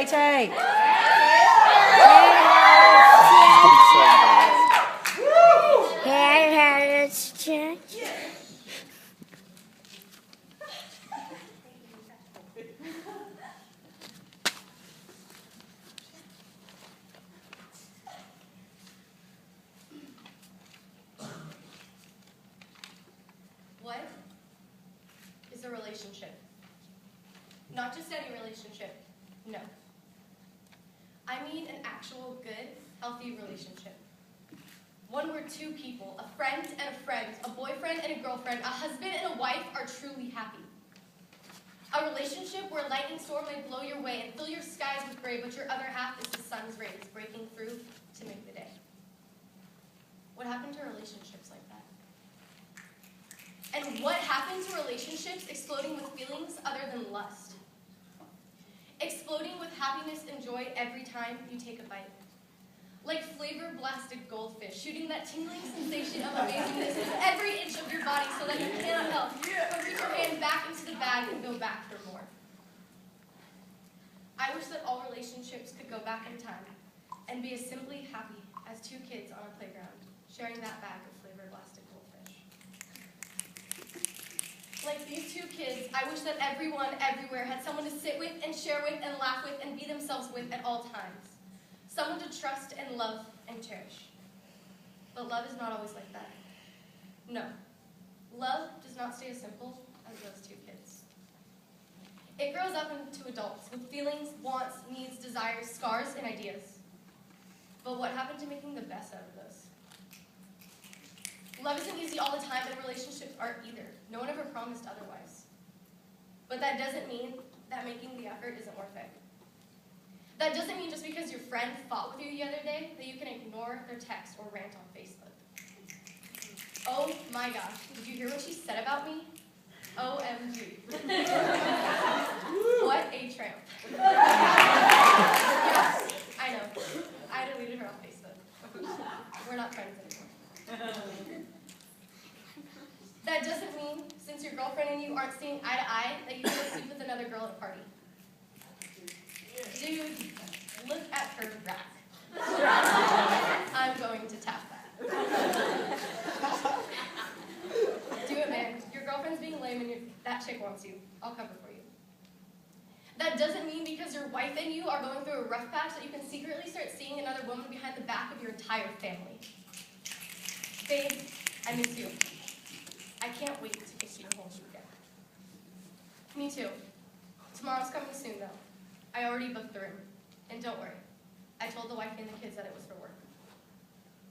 Tay. What is a relationship? Not just any relationship, no. I mean an actual good, healthy relationship. One where two people, a friend and a friend, a boyfriend and a girlfriend, a husband and a wife are truly happy. A relationship where a lightning storm may blow your way and fill your skies with gray, but your other half is the sun's rays breaking through to make the day. What happened to relationships like that? And what happened to relationships exploding with feelings other than lust? Exploding with happiness and joy every time you take a bite. Like flavor-blasted goldfish, shooting that tingling sensation of amazingness in every inch of your body so that you cannot help but reach your hand back into the bag and go back for more. I wish that all relationships could go back in time and be as simply happy as two kids on a playground, sharing that bag of flavor-blasted goldfish. Like these two kids, I wish that everyone, everywhere, had someone to sit with and share with and laugh with and be themselves with at all times. Someone to trust and love and cherish. But love is not always like that. No. Love does not stay as simple as those two kids. It grows up into adults with feelings, wants, needs, desires, scars, and ideas. But what happened to making the best out of those? Love isn't easy all the time, and relationships aren't either. No one ever promised otherwise. But that doesn't mean that making the effort isn't worth it. That doesn't mean just because your friend fought with you the other day that you can ignore their text or rant on Facebook. Oh my gosh, did you hear what she said about me? OMG. What a tramp. Yes, I know. I deleted her on Facebook. We're not friends anymore. That doesn't mean, since your girlfriend and you aren't seeing eye to eye, that you can sleep with another girl at a party. Dude, look at her rack. I'm going to tap that. Do it, man. Your girlfriend's being lame and that chick wants you. I'll cover for you. That doesn't mean because your wife and you are going through a rough patch that you can secretly start seeing another woman behind the back of your entire family. Babe, I miss you. I can't wait to kiss you and hold you again. Me too. Tomorrow's coming soon, though. I already booked the room. And don't worry, I told the wife and the kids that it was for work.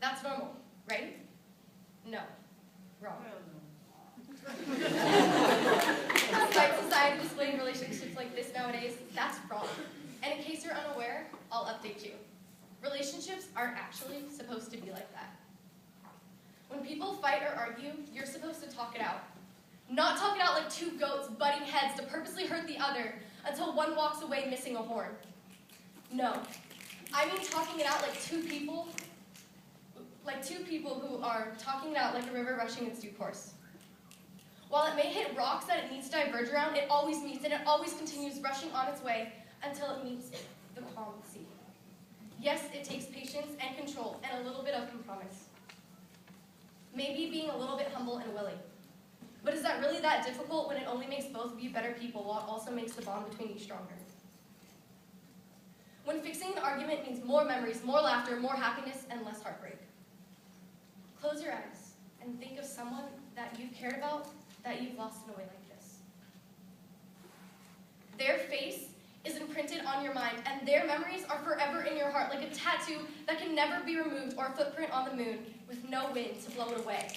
That's normal, right? No. Wrong. Despite society displaying relationships like this nowadays, that's wrong. And in case you're unaware, I'll update you. Relationships aren't actually supposed to be like that. When people fight or argue, you're supposed to talk it out. Not talk it out like two goats butting heads to purposely hurt the other until one walks away missing a horn. No. I mean talking it out like two people who are talking it out like a river rushing its due course. While it may hit rocks that it needs to diverge around, it always meets and it always continues rushing on its way until it meets the calm sea. Yes, it takes patience and control and a little bit of compromise. Maybe being a little bit humble and willing. But is that really that difficult when it only makes both of you better people while it also makes the bond between you stronger? When fixing an argument means more memories, more laughter, more happiness, and less heartbreak. Close your eyes and think of someone that you cared about that you've lost in a way like this. Their face is imprinted on your mind, and their memories are forever in your heart, like a tattoo that can never be removed or a footprint on the moon with no wind to blow it away.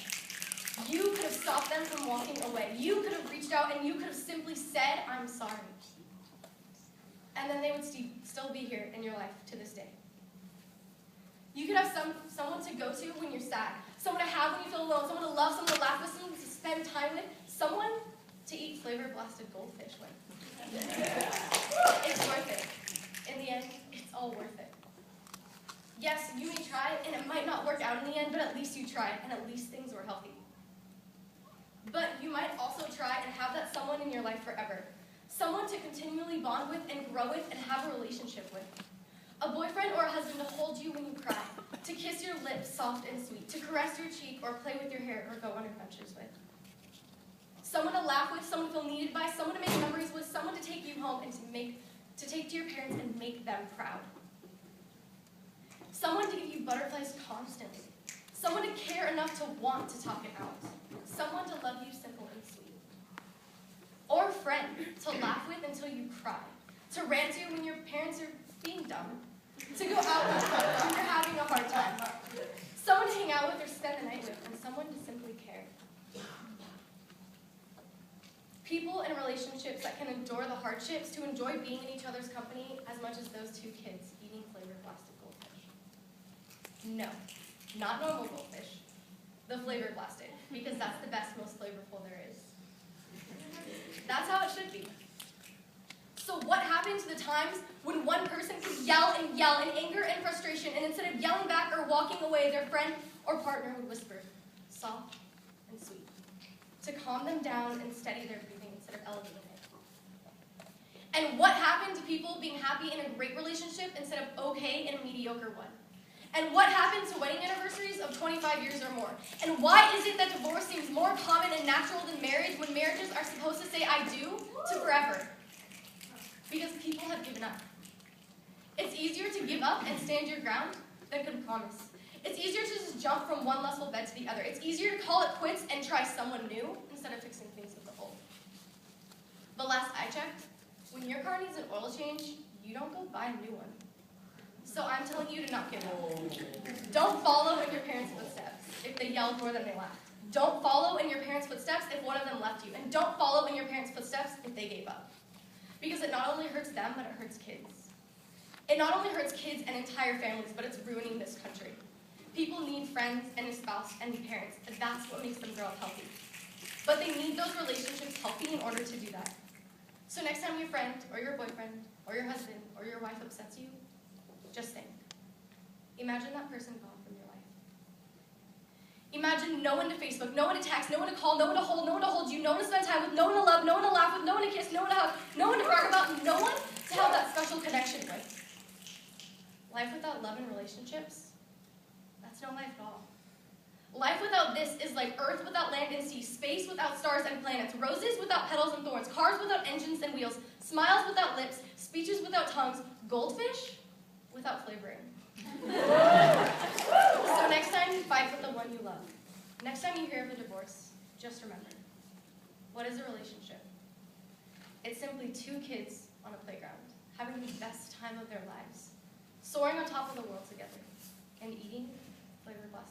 You could have stopped them from walking away. You could have reached out and you could have simply said, "I'm sorry." And then they would still be here in your life to this day. You could have someone to go to when you're sad, someone to have when you feel alone, someone to love, someone to laugh with, someone to spend time with, someone to eat flavor-blasted goldfish with. It's worth it. In the end, it's all worth it. Yes, you may try, and it might not work out in the end, but at least you tried, and at least things were healthy. But you might also try and have that someone in your life forever. Someone to continually bond with and grow with and have a relationship with. A boyfriend or a husband to hold you when you cry, to kiss your lips soft and sweet, to caress your cheek or play with your hair or go on adventures with. Someone to laugh with, someone to feel needed by, someone to make memories with, someone to take you home and to take to your parents and make them proud. Someone to give you butterflies constantly. Someone to care enough to want to talk it out. Someone to love you simple and sweet. Or a friend to laugh with until you cry. To rant to when your parents are being dumb. To go out with when you're having a hard time. Someone to hang out with or spend the night with, and someone to simply care. People in relationships that can endure the hardships to enjoy being in each other's company as much as those two kids eating flavored plastic goldfish. No, not normal goldfish. The flavored plastic, because that's the best, most flavorful there is. That's how it should be. So what happened to the times when one person could yell in anger and frustration, and instead of yelling back or walking away, their friend or partner would whisper, soft and sweet, to calm them down and steady their breathing instead of elevating it? And what happened to people being happy in a great relationship instead of okay in a mediocre one? And what happened to wedding anniversaries of 25 years or more? And why is it that divorce seems more common and natural than marriage when marriages are supposed to say I do to forever? Because people have given up. It's easier to give up and stand your ground than compromise. It's easier to just jump from one lustful bed to the other. It's easier to call it quits and try someone new instead of fixing things with the old. But last I checked, when your car needs an oil change, you don't go buy a new one. So I'm telling you to not give up. Don't follow in your parents' footsteps if they yelled more than they laughed. Don't follow in your parents' footsteps if one of them left you. And don't follow in your parents' footsteps if they gave up. Because it not only hurts them, but it hurts kids. It not only hurts kids and entire families, but it's ruining this country. People need friends and a spouse and parents, and that's what makes them grow up healthy. But they need those relationships healthy in order to do that. So next time your friend, or your boyfriend, or your husband, or your wife upsets you, just think. Imagine that person gone from your life. Imagine no one to Facebook, no one to text, no one to call, no one to hold you, no one to spend time with, no one to love, no one to laugh with, no one to kiss, no one to hug, no one to brag about, no one to have that special connection with. Life without love and relationships, that's no life at all. Life without this is like earth without land and sea, space without stars and planets, roses without petals and thorns, cars without engines and wheels, smiles without lips, speeches without tongues, goldfish without flavoring. So next time you fight with the one you love, next time you hear of a divorce, just remember, what is a relationship? It's simply two kids on a playground, having the best time of their lives, soaring on top of the world together, and eating flavored plastic.